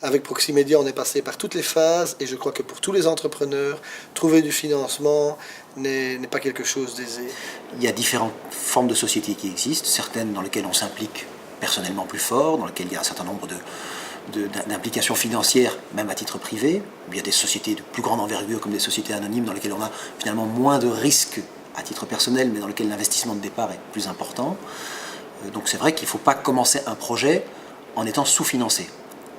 Avec Proximédia, on est passé par toutes les phases et je crois que pour tous les entrepreneurs, trouver du financement n'est pas quelque chose d'aisé. Il y a différentes formes de sociétés qui existent, certaines dans lesquelles on s'implique personnellement plus fort, dans lesquelles il y a un certain nombre d'implications financières, même à titre privé. Il y a des sociétés de plus grande envergure comme des sociétés anonymes dans lesquelles on a finalement moins de risques à titre personnel, mais dans lesquelles l'investissement de départ est plus important. Donc c'est vrai qu'il ne faut pas commencer un projet en étant sous-financé.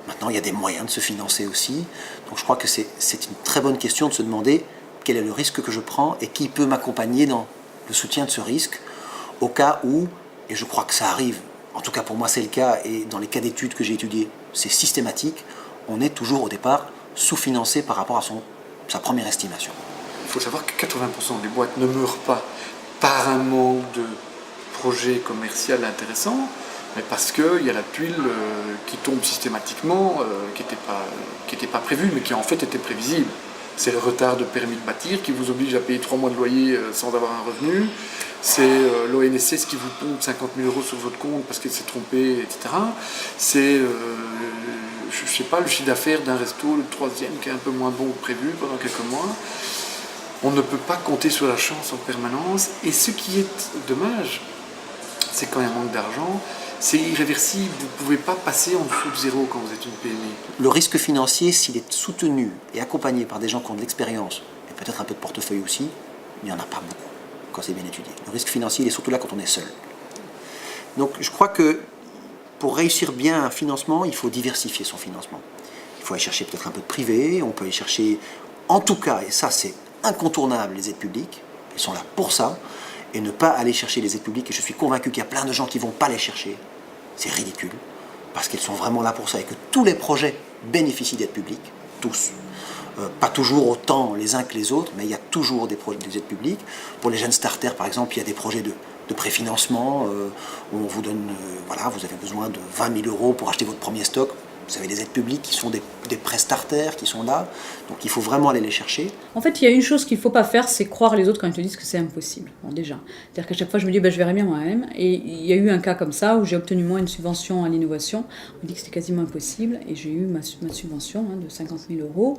Maintenant, il y a des moyens de se financer aussi. Donc je crois que c'est une très bonne question de se demander quel est le risque que je prends et qui peut m'accompagner dans le soutien de ce risque au cas où, et je crois que ça arrive, en tout cas pour moi c'est le cas, et dans les cas d'études que j'ai étudiées, c'est systématique, on est toujours au départ sous-financé par rapport à sa première estimation. Il faut savoir que 80% des boîtes ne meurent pas par un manque de projet commercial intéressant, mais parce qu'il y a la tuile qui tombe systématiquement, qui n'était pas prévue, mais qui en fait était prévisible. C'est le retard de permis de bâtir qui vous oblige à payer 3 mois de loyer sans avoir un revenu. C'est l'ONSS qui vous pompe 50 000 € sur votre compte parce qu'elle s'est trompée, etc. C'est, je sais pas, le chiffre d'affaires d'un resto, le troisième qui est un peu moins bon que prévu pendant quelques mois. On ne peut pas compter sur la chance en permanence. Et ce qui est dommage, c'est quand il y a un manque d'argent, c'est irréversible. Vous ne pouvez pas passer en dessous de zéro quand vous êtes une PME. Le risque financier, s'il est soutenu et accompagné par des gens qui ont de l'expérience, et peut-être un peu de portefeuille aussi, il n'y en a pas beaucoup quand c'est bien étudié. Le risque financier, il est surtout là quand on est seul. Donc je crois que pour réussir bien un financement, il faut diversifier son financement. Il faut aller chercher peut-être un peu de privé, on peut aller chercher, en tout cas, et ça c'est incontournable, les aides publiques. Elles sont là pour ça. Et ne pas aller chercher les aides publiques, et je suis convaincu qu'il y a plein de gens qui ne vont pas les chercher, c'est ridicule, parce qu'elles sont vraiment là pour ça, et que tous les projets bénéficient d'aides publiques, tous. Pas toujours autant les uns que les autres, mais il y a toujours des aides publiques. Pour les jeunes starters, par exemple, il y a des projets de préfinancement, où on vous donne, voilà, vous avez besoin de 20 000 € pour acheter votre premier stock. Vous avez des aides publiques qui sont des prêts starters qui sont là, donc il faut vraiment aller les chercher. En fait, il y a une chose qu'il ne faut pas faire, c'est croire les autres quand ils te disent que c'est impossible. Bon, déjà. C'est-à-dire qu'à chaque fois, je me dis, je verrai bien moi-même. Et il y a eu un cas comme ça où j'ai obtenu moi une subvention à l'innovation. On m'a dit que c'était quasiment impossible et j'ai eu ma subvention de 50 000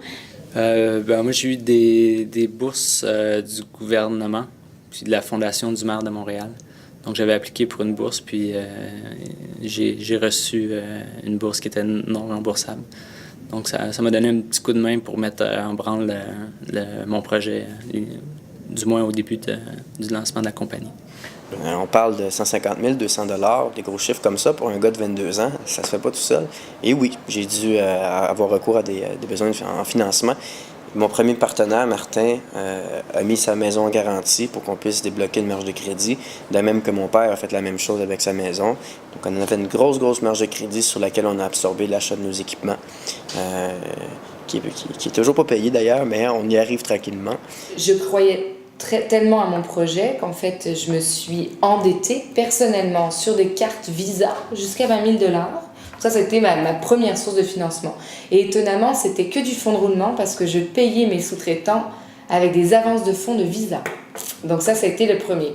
€. Moi, j'ai eu des bourses du gouvernement, puis de la Fondation du maire de Montréal. Donc j'avais appliqué pour une bourse, puis j'ai reçu une bourse qui était non remboursable. Donc ça m'a donné un petit coup de main pour mettre en branle mon projet, du moins au début du lancement de la compagnie. On parle de 150 000, 200 $, des gros chiffres comme ça pour un gars de 22 ans, ça se fait pas tout seul. Et oui, j'ai dû avoir recours à des besoins en financement. Mon premier partenaire, Martin, a mis sa maison en garantie pour qu'on puisse débloquer une marge de crédit, de même que mon père a fait la même chose avec sa maison. Donc on avait une grosse marge de crédit sur laquelle on a absorbé l'achat de nos équipements, qui est toujours pas payé d'ailleurs, mais on y arrive tranquillement. Je croyais tellement à mon projet qu'en fait je me suis endettée personnellement sur des cartes Visa jusqu'à 20 000 $. Ça, c'était ma première source de financement. Et étonnamment, c'était que du fonds de roulement parce que je payais mes sous-traitants avec des avances de fonds de Visa. Donc ça a été le premier.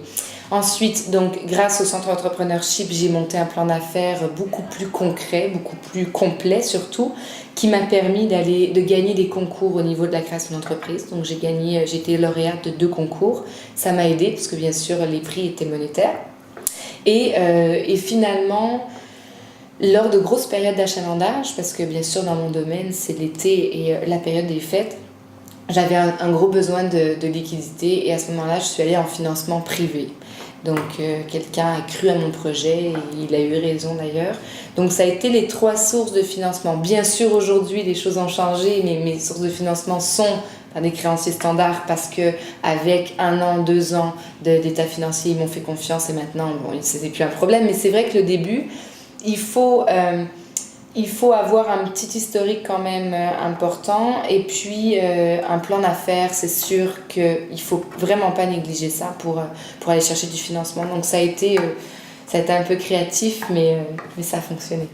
Ensuite, donc, grâce au Centre Entrepreneurship, j'ai monté un plan d'affaires beaucoup plus concret, beaucoup plus complet surtout, qui m'a permis de gagner des concours au niveau de la création d'entreprise. Donc j'ai été lauréate de 2 concours. Ça m'a aidée parce que bien sûr, les prix étaient monétaires. Et finalement, lors de grosses périodes d'achalandage, parce que bien sûr dans mon domaine c'est l'été et la période des fêtes, j'avais un gros besoin de liquidité et à ce moment-là je suis allée en financement privé. Donc quelqu'un a cru à mon projet et il a eu raison d'ailleurs. Donc ça a été les 3 sources de financement. Bien sûr aujourd'hui les choses ont changé, mais mes sources de financement sont par des créanciers standards parce qu'avec 1 an, 2 ans d'état financier ils m'ont fait confiance et maintenant c'était plus un problème. Mais c'est vrai que le début, il faut avoir un petit historique quand même important et puis un plan d'affaires, c'est sûr qu'il ne faut vraiment pas négliger ça pour aller chercher du financement. Donc ça a été un peu créatif, mais ça a fonctionné.